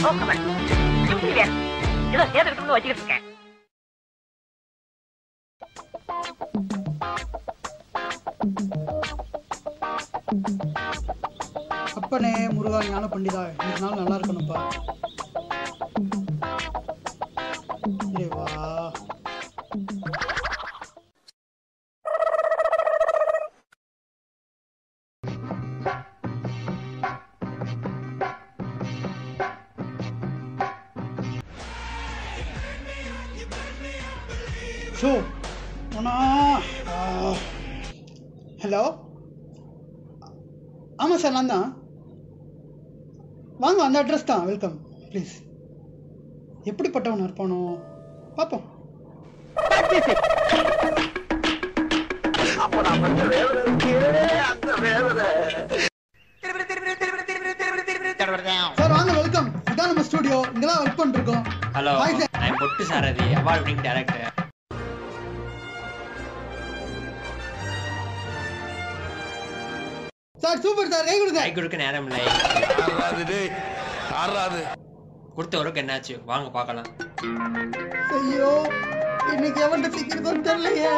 ஏதோ சேர்த்து வச்சுக்கிட்டு இருக்கேன். அப்பனே முருகா ஞான பண்டிதா, இன்னைக்கு நாள் நல்லா இருக்கணும்ப்பா. வா ஸோ ஹலோ, ஆமாம் சார் நான் தான். வாங்க, அந்த அட்ரஸ் தான். Welcome please. எப்படிப்பட்டவன் இருப்பானோ பார்ப்போம். சார் வாங்க, வெல்கம். இதான் நம்ம ஸ்டுடியோ, இங்கதான் ஒர்க் பண்ணிருக்கோம். Hello, I am Pottu Sarathi, award winning director. Sir super sir, கை கொடுங்க. கை கொடுக்க நேரம் இல்லை. கொடுத்த ஒர்க் என்னாச்சு வாங்க பார்க்கலாம். ஐயோ, இன்னைக்கு எவன்ட சிக்கிறதுன்னு தெரியலையே.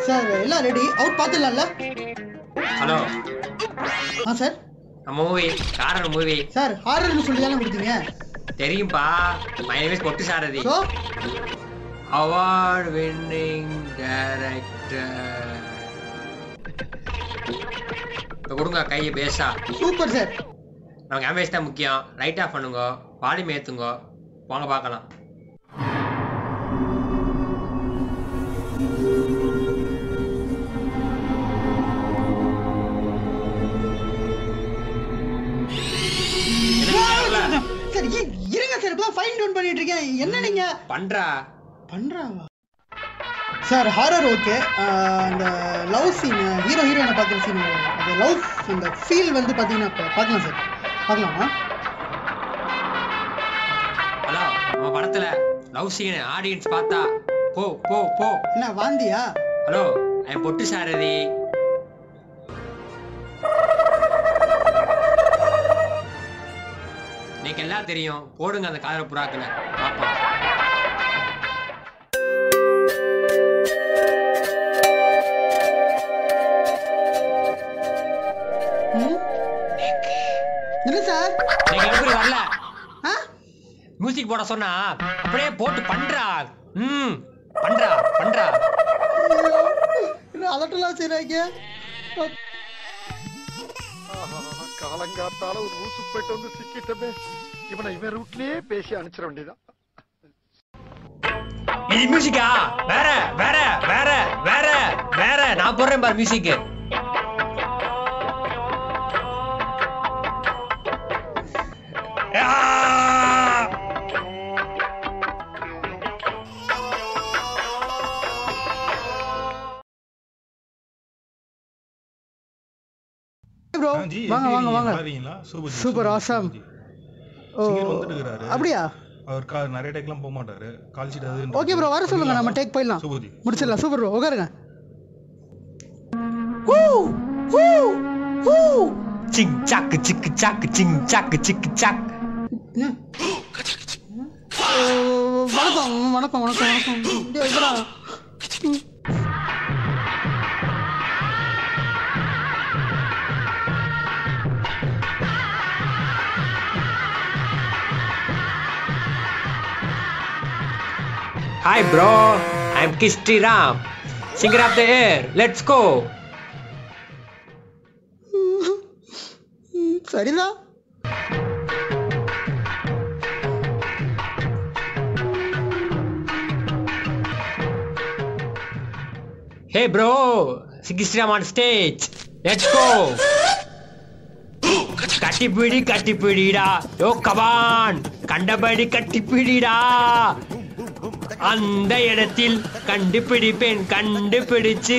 சார் எல்லாம் ரெடி, அவுட் பார்த்துடலாம்ல? ஹலோ சார், நம்ம மூவி காரர் மூவி. சார் ஹாரர்னு சொல்லி தானே கொடுத்தீங்க? தெரியும்பா, மை நேம் இஸ் பொட்டு சாரதி, ஸோ அவார்ட் வின்னிங் டைரக்டர். இப்போ கொடுங்க கையை பேசா. Super sir. நமக்கு கேமரேஸ் தான் முக்கியம். லைட் ஆஃப் பண்ணுங்க, வால்யூம் ஏற்றுங்க, வாங்க பார்க்கலாம். சார் இருங்க சார், இப்பதான் ஃபைன் டவுன் பண்ணிட்டு இருக்கேன். என்ன நீங்க பண்றாவா? Sir horror okay. அந்த லவ் சீன், ஹீரோ ஹீரோயினை பார்க்குற சீன், அந்த லவ் அந்த ஃபீல் வந்து பார்த்தீங்கன்னா பார்க்கலாம் சார். பார்க்கலாமா? ஹலோ, நம்ம படத்துல லவ் சீன் ஆடியன்ஸ் பார்த்தா போ போ போ. என்ன வாந்தியா? ஹலோ, ஐ அம் பொட்டு சாரதி. நீங்க எல்லாம் தெரியும், போடுங்க அந்த காதல புறாக்களை பாப்பா. என்ன சார் நீங்க எப்படி வரல? மியூசிக் போட சொன்னா அப்படியே போட்டு பண்றா. பண்றா பண்றா. அதட்டெல்லாம் செய்றாங்க. காலங்காத்தால ஒரு ரூசு போயிட்டு வந்து சிக்கிட்டமே. இவன் ரூட்லயே பேசி அனுப்பிச்சிட வேண்டியதான். இது மியூசிக்கா? வேற வேற வேற வேற வேற நான் போடுறேன் பாரு மியூசிக். ப்ரோ வாங்க வாங்க வாங்க. Super awesome. அப்படியா? அவர் நிறைய டேக்லாம் போக மாட்டாரு. கால் ஷீட் அது. ஓகே ப்ரோ, வர சொல்லுங்க, நம்ம டேக் போயிடலாம். முடிச்சிடலாம். சூப்பர் ப்ரோ, உட்காருங்க. சிங் சாக்கு சிக்கு சாக்கு சிங் சாக்கு சிக்கு சாக். வணக்கம் வணக்கம் வணக்கம் வணக்கம். Hi bro, I'm Kishti Ram, singer of the year. Let's go. சரிதான். Hey bro, Kishti Ram on stage. Let's go. கட்டி பிடிடா. யோ கமான், கண்டபடி கட்டி பிடிடா. அந்த இடத்தில் கண்டுபிடிப்பேன், கண்டுபிடிச்சு.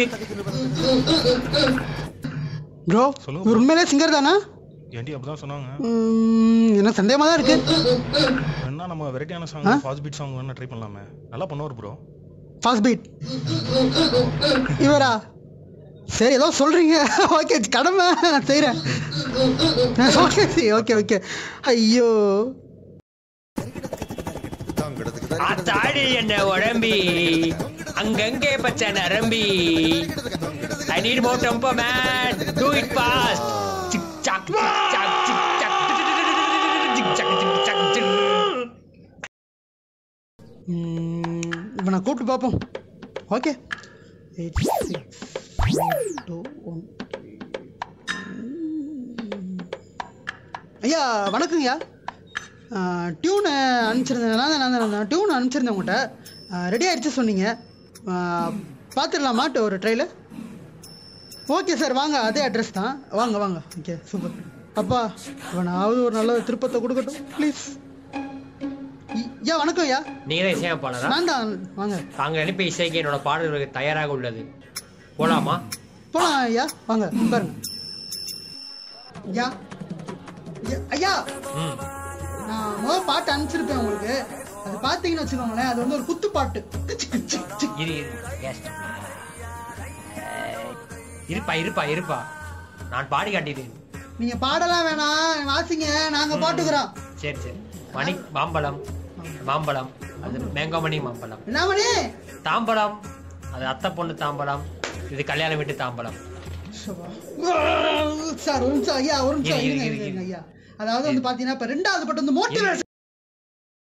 ப்ரோ உண்மையிலே சிங்கர் தானா? ஏன்டி அப்பதான் சொன்னாங்க. என்ன சந்தேகமா தான் இருக்கு. என்ன நம்ம வெரைட்டியான சாங், ஃபாஸ்ட் பீட் சாங் வேணா ட்ரை பண்ணலாமே. நல்லா பண்ணுவார் ப்ரோ. ஃபாஸ்ட் பீட் இவரா? சரி ஏதோ சொல்றீங்க. ஓகே, கடமை நான் செய்றேன். Okay okay. ஐயோ தாடி என்ன உடம்பி அங்கங்கே பச்சை நரம்பி. I need more tempo man, do it fast. Chick chack chick chack chick chack chick chack chick chack chick. இப்போ நான் கூப்பிட்டு பார்ப்போம். ஓகே 8 6 2 1. ஐயா வணக்கங்கய்யா. டியூன் அனுப்பிச்சிருந்தேன். நான் டியூன் அனுப்பிச்சிருந்தேன் உங்கள்கிட்ட. ரெடி ஆகிடுச்சு சொன்னீங்க. பார்த்துடலாமா ஒரு ட்ரெயிலர்? ஓகே சார் வாங்க, அதே அட்ரஸ் தான். வாங்க வாங்க. Okay super. அப்பா இவனாவது ஒரு நல்ல திருப்பத்தை கொடுக்கட்டும் ப்ளீஸ். ஐயா வணக்கம் ஐயா. நீங்க தான் இசையமைப்பாளரா? நான் தான். வாங்க. தாங்க அனுப்பி இசைக்கு என்னோட பாடல்களுக்கு தயாராக உள்ளது. போலாமா? போலாம் ஐயா வாங்க பாருங்க. ஐயா ஐயா நான் முதல் பாட்டு அனுப்பிச்சிருப்பேன் உங்களுக்கு. அது பார்த்தீங்கன்னு வச்சுக்கோங்களேன், அது வந்து ஒரு குத்து பாட்டு. இருப்பா இருப்பா இருப்பா, நான் பாடி காட்டிட்டேன். நீங்க பாடலாம் வேணாம், வாசிங்க, நாங்க பாட்டுக்கிறோம். சரி சரி. மணி மாம்பழம் மாம்பழம், அது மேங்கோமணி மாம்பழம். என்ன மணி? தாம்பழம், அது அத்தை பொண்ணு தாம்பழம், இது கல்யாண வீட்டு தாம்பழம். சார் ஒரு நிமிஷம் ஐயா, ஒரு நிமிஷம் இருங்க ஐயா. அதாவது வந்து பாத்தீங்கன்னா இப்ப ரெண்டாவது பாட்டு வந்து மோட்டிவேஷன்.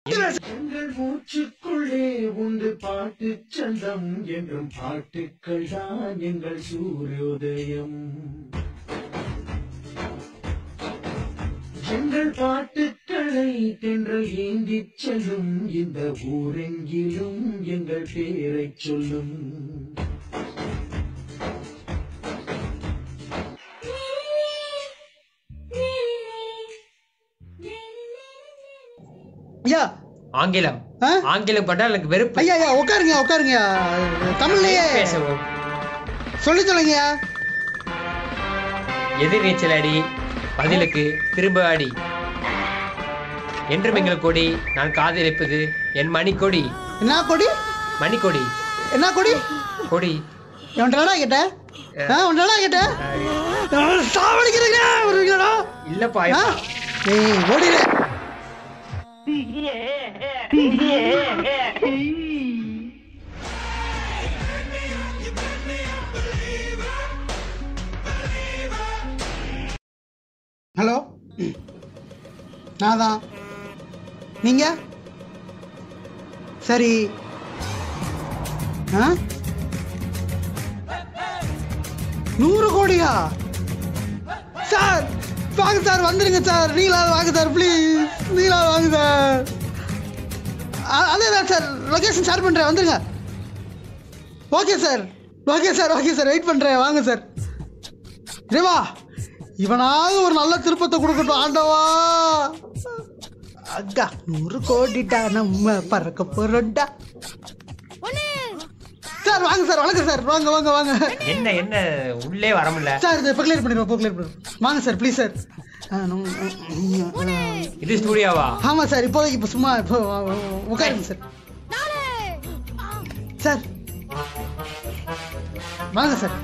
எங்கள் மூச்சுக்குள்ளே உண்டு பாட்டு சந்தம் என்றும் பாட்டுக்கள் தான் எங்கள் சூரியோதயம். எங்கள் பாட்டுக்களை தென்றல் ஏந்திச் செல்லும், இந்த ஊரெங்கிலும் எங்கள் பேரை சொல்லும். ஐயா ஆங்கிலம் ஆங்கிலம் பட்டா எனக்கு வெறுப்பு. ஐயா ஐயா உட்காருங்க உட்காருங்க. தமிழ்லயே பேசுவோம். சொல்லி சொல்லுங்கய்யா. எதிர்நீச்சல் அடி, பதிலுக்கு திரும்ப அடி. என்றும் எங்கள் கொடி, நான் காதலிப்பது என் மணிக்கொடி. என்ன கொடி? மணிக்கொடி. என்ன கொடி? கொடி. ஒன்றா கேட்ட ஒன்றா கேட்ட சாவடிக்கிறீங்க வருவீங்களா? இல்லப்பா ஏய் ஓடிடு. ஹலோ, நான் தான். நீங்க? சரி. 100 கோடியா சார்? வாங்க சார், வந்துருங்க சார். நீங்களாவது வாங்க சார் ப்ளீஸ், நீங்களாவது வாங்க சார். அதேதான் சார், லொகேஷன் ஷேர் பண்ணுறேன், வந்துருங்க. Okay sir okay sir okay sir, wait பண்ணுறேன், வாங்க சார். ரேவா இவனாவது ஒரு நல்ல திருப்பத்தை கொடுக்கட்டும் ஆண்டவா. அக்கா 100 கோடிட்டா நம்ம பறக்க போறோம்டா. சார் வாங்க சார், வணக்கம் சார், வாங்க வாங்க வாங்க. என்ன என்ன உள்ளே வர முடியல சார், இது இப்போ கிளியர் பண்ணிடுவோம், இப்போ கிளியர் பண்ணிடுவோம். வாங்க சார் ப்ளீஸ் சார். இது ஸ்டூடியோவா? ஆமா சார், இப்போதைக்கு இப்போ சும்மா இப்போ உட்காருங்க சார். சார் வாங்க சார்.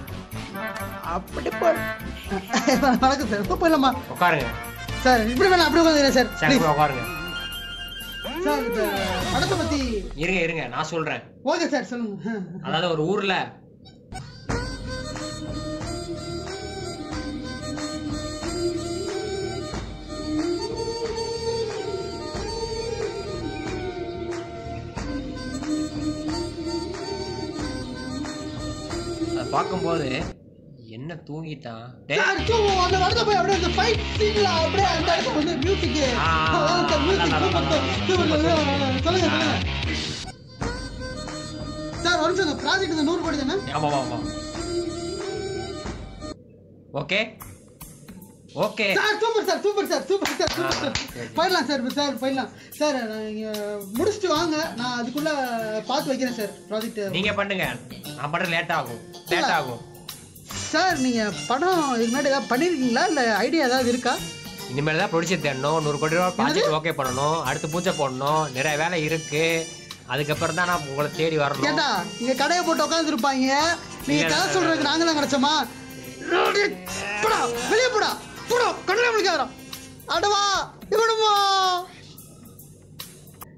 அப்படி போ. வணக்கம் சார், இப்போ போயிடலாமா? உட்காருங்க சார். இப்படி வேணாம், அப்படி உட்காந்துங்க சார் ப்ளீஸ். உட்காருங்க சார். இந்த படத்தை பத்தி இருங்க இருங்க நான் சொல்றேன். ஓகே சார் சொல்லுங்க. அதாவது ஒரு ஊர்ல பார்க்கும்போது என்ன தூங்கிட்டான். சார் அந்த படத்தை போய் அப்படியே அந்த ஃபைட் சீன்ல அப்படியே அந்த இடத்துல வந்து மியூசிக். சொல்லுங்க சொல்லுங்க சார். ஒரு நிமிஷம், ப்ராஜெக்ட் இந்த 100 கோடி தானே? ஆமா ஆமா. Okay okay sir, super sir super sir super sir super sir. போயிடலாம் சார். சார் போயிடலாம் சார். நீங்க முடிச்சுட்டு வாங்க, நான் அதுக்குள்ள பார்த்து வைக்கிறேன் சார் ப்ராஜெக்ட். நீங்க பண்ணுங்க, நான் பண்ண லேட் ஆகும் சார். நீங்க படம் இதுக்கு முன்னாடி ஏதாவது பண்ணிருக்கீங்களா, இல்ல ஐடியா ஏதாவது இருக்கா? இனிமேல் தான் ப்ரொடியூசர் தேடணும். 100 கோடி ரூபா ப்ராஜெக்ட் ஓகே பண்ணணும், அடுத்து பூஜை போடணும், நிறைய வேலை இருக்கு. அதுக்கப்புறம் தான் நான் உங்களை தேடி வரணும். கேட்டா இங்க கடையை போட்டு உட்காந்து இருப்பாங்க. நீங்க கதை சொல்றதுக்கு நாங்க தான் கிடைச்சோமா? வெளியே போடா போடா. எங்க வரோம் அடவா இவனுமா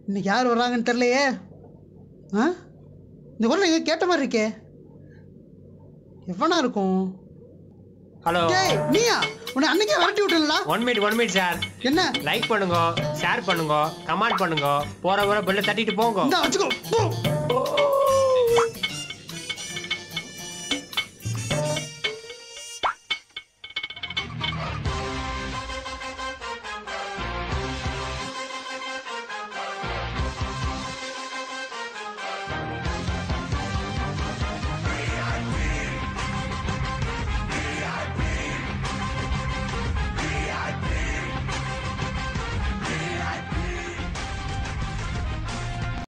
இன்னைக்கு யார் வர்றாங்கன்னு தெரியலையே இந்த குரல் எங்க கேட்ட மாதிரி இருக்கே எவனா இருக்கும் ஹலோ நீயா உன்னை அன்னைக்கே வரட்டி விட்டல 1 மினிட் சார் என்ன லைக் பண்ணுங்க ஷேர் பண்ணுங்க கமெண்ட் பண்ணுங்க போற பெல்ல தட்டிட்டு போங்க இந்த வச்சுக்கோ